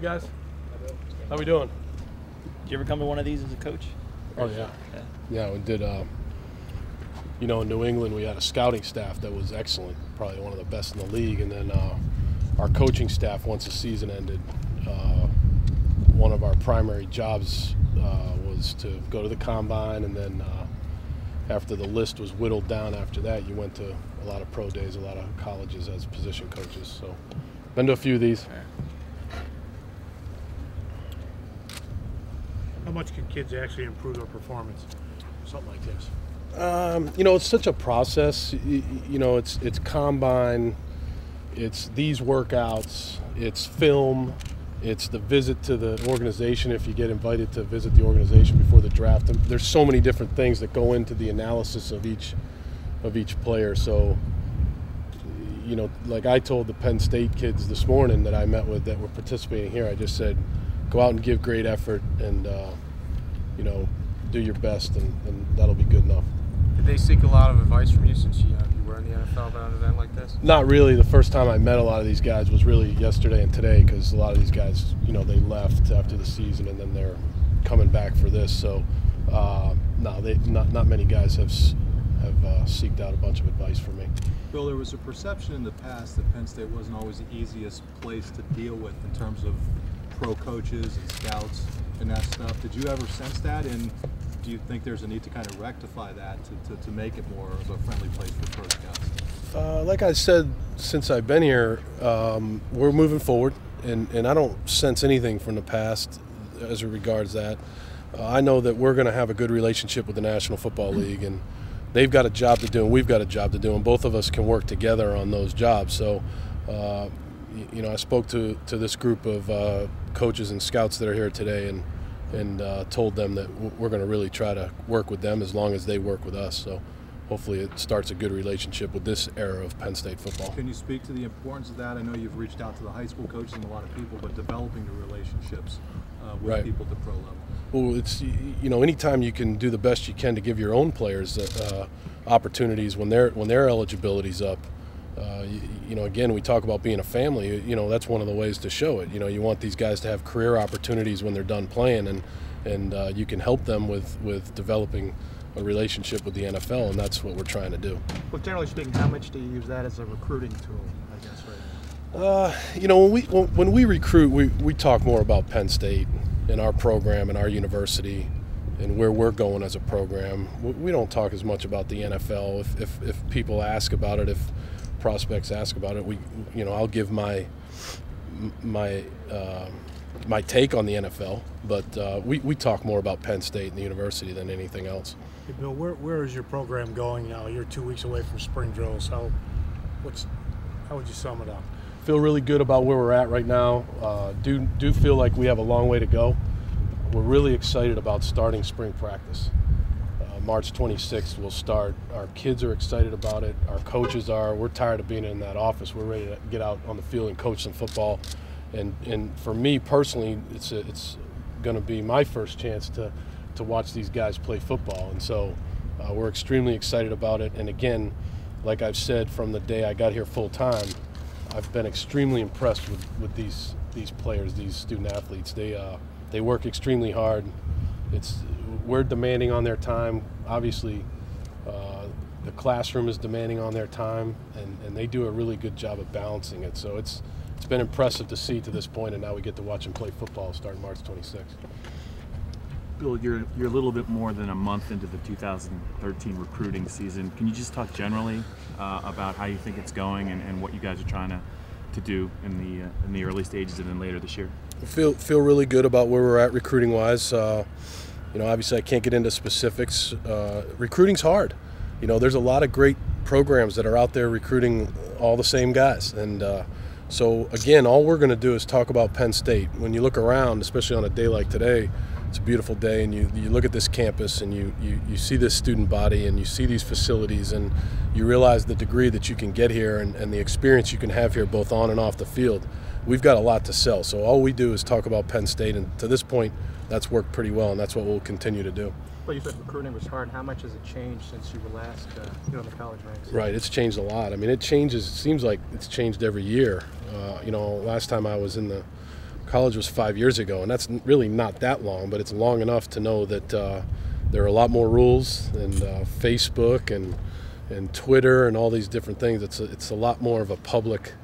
Hey guys, how we doing? Did you ever come to one of these as a coach? Oh yeah, yeah. We did. You know, in New England, we had a scouting staff that was excellent, probably one of the best in the league. And then our coaching staff, once the season ended, one of our primary jobs was to go to the combine, and then after the list was whittled down after that, you went to a lot of pro days, a lot of colleges as position coaches. So, been to a few of these. How much can kids actually improve their performance? Something like this. You know, it's such a process. You know, it's combine, it's these workouts, it's film, it's the visit to the organization if you get invited to visit the organization before the draft. There's so many different things that go into the analysis of each player. So, you know, like I told the Penn State kids this morning that I met with that were participating here, I just said, go out and give great effort and, you know, do your best, and that'll be good enough. Did they seek a lot of advice from you since you were in the NFL about an event like this? Not really. The first time I met a lot of these guys was really yesterday and today, because a lot of these guys, you know, they left after the season and then they're coming back for this. So, no, not many guys have seeked out a bunch of advice from me. Bill, there was a perception in the past that Penn State wasn't always the easiest place to deal with in terms of pro coaches and scouts and that stuff. Did you ever sense that, and do you think there's a need to kind of rectify that to make it more of a friendly place for pro scouts? Like I said, since I've been here, we're moving forward, and I don't sense anything from the past as it regards that. I know that we're going to have a good relationship with the National Football League, and they've got a job to do and we've got a job to do, and both of us can work together on those jobs. So, you know, I spoke to this group of coaches and scouts that are here today, and told them that we're going to really try to work with them as long as they work with us. So hopefully it starts a good relationship with this era of Penn State football. Can you speak to the importance of that? I know you've reached out to the high school coaches and a lot of people, but developing the relationships with Right. people at the pro level. Well, it's, you know, anytime you can do the best you can to give your own players opportunities when their eligibility's up. You know, again, we talk about being a family. You know, that's one of the ways to show it. You know, you want these guys to have career opportunities when they're done playing, and you can help them with developing a relationship with the NFL, and that's what we're trying to do. Well, generally speaking, how much do you use that as a recruiting tool, I guess, right? You know, when we recruit, we talk more about Penn State and our program and our university and where we're going as a program. We don't talk as much about the NFL. If people ask about it, if prospects ask about it, you know, I'll give my take on the NFL, but we talk more about Penn State and the university than anything else. Hey, Bill, where is your program going now? You're 2 weeks away from spring drills. How would you sum it up? Feel really good about where we're at right now. Do feel like we have a long way to go. We're really excited about starting spring practice. March 26th we'll start. Our kids are excited about it. Our coaches are. We're tired of being in that office. We're ready to get out on the field and coach some football. And for me personally, it's going to be my first chance to watch these guys play football. And so we're extremely excited about it. And again, like I've said from the day I got here full time, I've been extremely impressed with these players, these student athletes. They work extremely hard. We're demanding on their time. Obviously, the classroom is demanding on their time, and they do a really good job of balancing it. So it's been impressive to see to this point, and now we get to watch them play football starting March 26th. Bill, you're a little bit more than a month into the 2013 recruiting season. Can you just talk generally about how you think it's going and what you guys are trying to do in the early stages and then later this year? Feel really good about where we're at recruiting wise. You know, obviously I can't get into specifics. Recruiting's hard. You know, there's a lot of great programs that are out there recruiting all the same guys, and so again, all we're going to do is talk about Penn State. When you look around, especially on a day like today, it's a beautiful day, and you look at this campus and you see this student body and you see these facilities, and you realize the degree that you can get here and the experience you can have here both on and off the field. We've got a lot to sell, so all we do is talk about Penn State, and to this point that's worked pretty well, and that's what we'll continue to do. Well, you said recruiting was hard. How much has it changed since you were last in the college ranks? Right, it's changed a lot. I mean, it changes. It seems like it's changed every year. You know, last time I was in the college was 5 years ago, and that's really not that long, but it's long enough to know that there are a lot more rules, and Facebook and Twitter and all these different things. It's a lot more of a public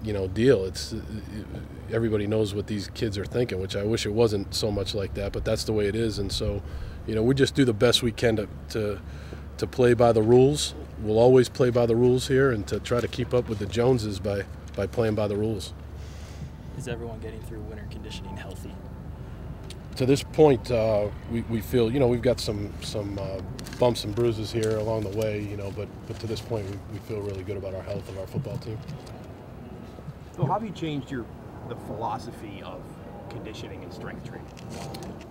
deal. Everybody knows what these kids are thinking, which I wish it wasn't so much like that, but that's the way it is. And so, we just do the best we can to play by the rules. We'll always play by the rules here, and to try to keep up with the Joneses by playing by the rules. Is everyone getting through winter conditioning healthy? To this point, we feel, we've got some bumps and bruises here along the way, but to this point, we feel really good about our health of our football team. So how have you changed the philosophy of conditioning and strength training?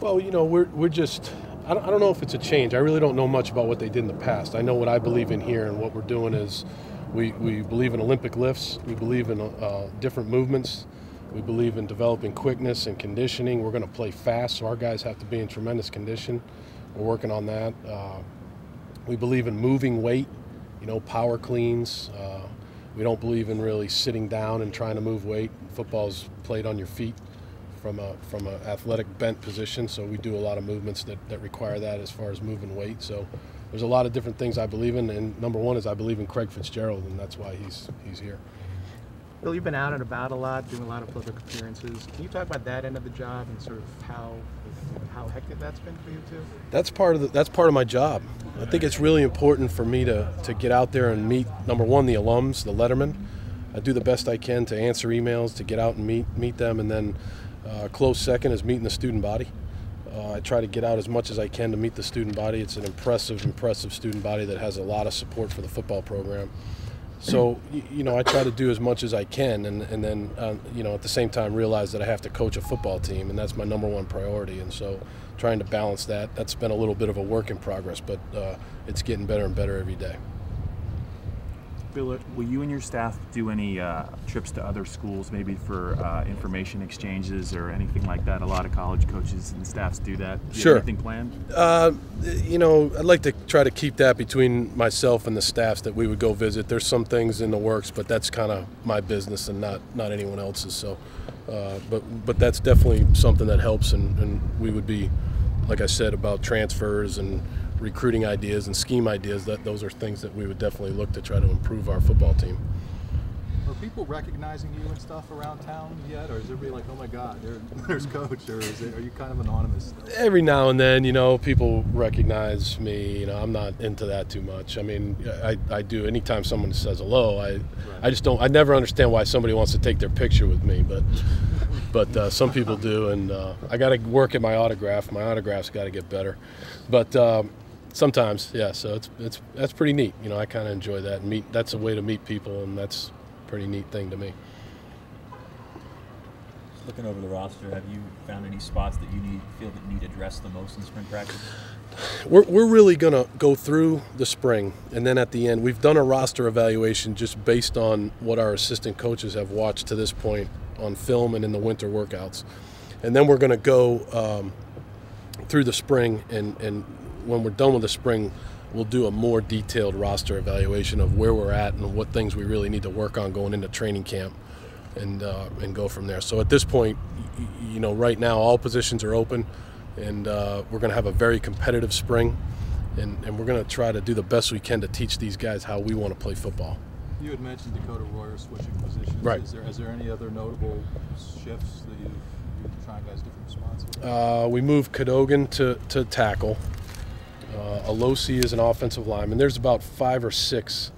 Well, we're just, I don't know if it's a change. I really don't know much about what they did in the past. I know what I believe in here, and what we're doing is we believe in Olympic lifts. We believe in different movements. We believe in developing quickness and conditioning. We're going to play fast, so our guys have to be in tremendous condition. We're working on that. We believe in moving weight, power cleans. We don't believe in really sitting down and trying to move weight. Football's played on your feet from an athletic bent position, so we do a lot of movements that require that as far as moving weight. So there's a lot of different things I believe in, and number one is I believe in Craig Fitzgerald, and that's why he's here. Bill, you've been out and about a lot, doing a lot of public appearances. Can you talk about that end of the job and sort of how hectic that's been for you too? That's part of my job. I think it's really important for me to get out there and meet, number one, the alums, the lettermen. I do the best I can to answer emails, to get out and meet them, and then close second is meeting the student body. I try to get out as much as I can to meet the student body. It's an impressive student body that has a lot of support for the football program. So, I try to do as much as I can, and then, at the same time realize that I have to coach a football team, and that's my number one priority. And so trying to balance that's been a little bit of a work in progress, but it's getting better and better every day. Bill, will you and your staff do any trips to other schools, maybe for information exchanges or anything like that? A lot of college coaches and staffs do that. Do you have anything planned? I'd like to try to keep that between myself and the staffs that we would go visit. There's some things in the works, but that's kind of my business and not anyone else's. So, but that's definitely something that helps, and we would be, like I said, about transfers and recruiting ideas and scheme ideas. Those are things that we would definitely look to try to improve our football team. Are people recognizing you and stuff around town yet, or is everybody like, oh my God, there's Coach, or are you kind of anonymous still? Every now and then, people recognize me. I'm not into that too much. I mean, I do. Anytime someone says hello, I just don't. I never understand why somebody wants to take their picture with me, but some people do, and I got to work at my autograph. My autograph's got to get better, but. Sometimes, yeah. So that's pretty neat. I kind of enjoy that. That's a way to meet people, and that's a pretty neat thing to me. Looking over the roster, have you found any spots that you feel that need addressed the most in spring practice? We're really going to go through the spring, and then at the end, we've done a roster evaluation just based on what our assistant coaches have watched to this point on film and in the winter workouts, and then we're going to go through the spring and when we're done with the spring, we'll do a more detailed roster evaluation of where we're at and what things we really need to work on going into training camp, and go from there. So at this point, right now all positions are open, and we're going to have a very competitive spring, and we're going to try to do the best we can to teach these guys how we want to play football. You had mentioned Dakota Royer switching positions. Right. Is there any other notable shifts that you've tried guys different spots? We moved Cadogan to tackle. Alosi is an offensive lineman. There's about 5 or 6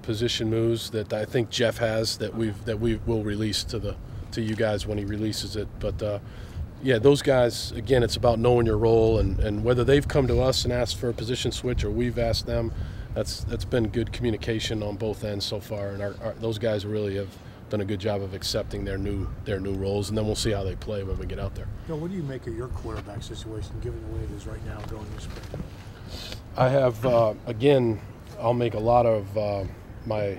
position moves that I think Jeff has that we will release to you guys when he releases it. But yeah, those guys, again, it's about knowing your role, and whether they've come to us and asked for a position switch or we've asked them. That's been good communication on both ends so far, and those guys really have done a good job of accepting their new roles, and then we'll see how they play when we get out there. Bill, what do you make of your quarterback situation, given the way it is right now going this spring? I have again, I'll make a lot of my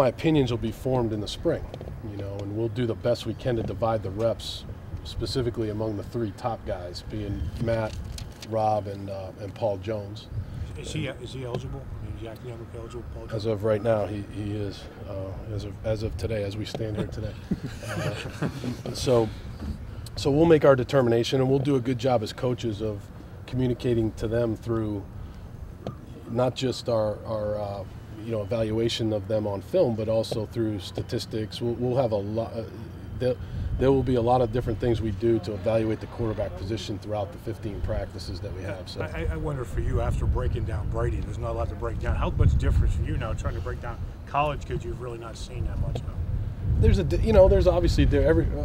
opinions will be formed in the spring, and we'll do the best we can to divide the reps, specifically among the 3 top guys, being Matt, Rob, and Paul Jones. Is he eligible? I mean, is he academically eligible? As of right now, he is. As of today, as we stand here today. So we'll make our determination, and we'll do a good job as coaches of communicating to them through not just our evaluation of them on film, but also through statistics. We'll have a lot. There will be a lot of different things we do to evaluate the quarterback position throughout the 15 practices that we have. So I wonder for you, after breaking down Brady, there's not a lot to break down. How much difference for you now trying to break down college kids you've really not seen that much of? There's obviously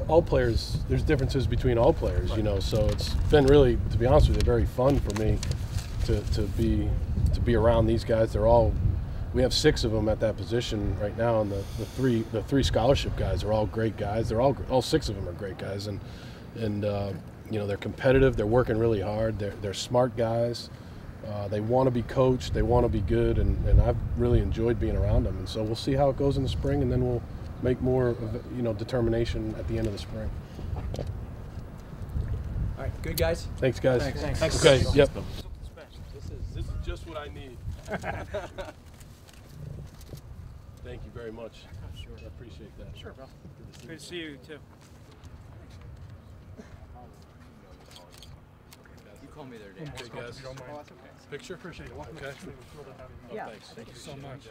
all players. There's differences between all players. Right. So it's been really, to be honest with you, very fun for me to be around these guys. We have 6 of them at that position right now, and the three scholarship guys are all great guys. They're all 6 of them are great guys, and they're competitive. They're working really hard. They're smart guys. They want to be coached. They want to be good, and I've really enjoyed being around them. And so we'll see how it goes in the spring, and then we'll make more determination at the end of the spring. All right, good guys. Thanks, guys. Thanks. Okay. Yep. This is just what I need. Thank you very much. Sure. I appreciate that. Sure, bro. Good to see you too. You called me the other day. Okay, guys. If you don't mind. Picture? Appreciate it. Okay. Thrilled to have you. Yeah. Thanks. Thank you so much.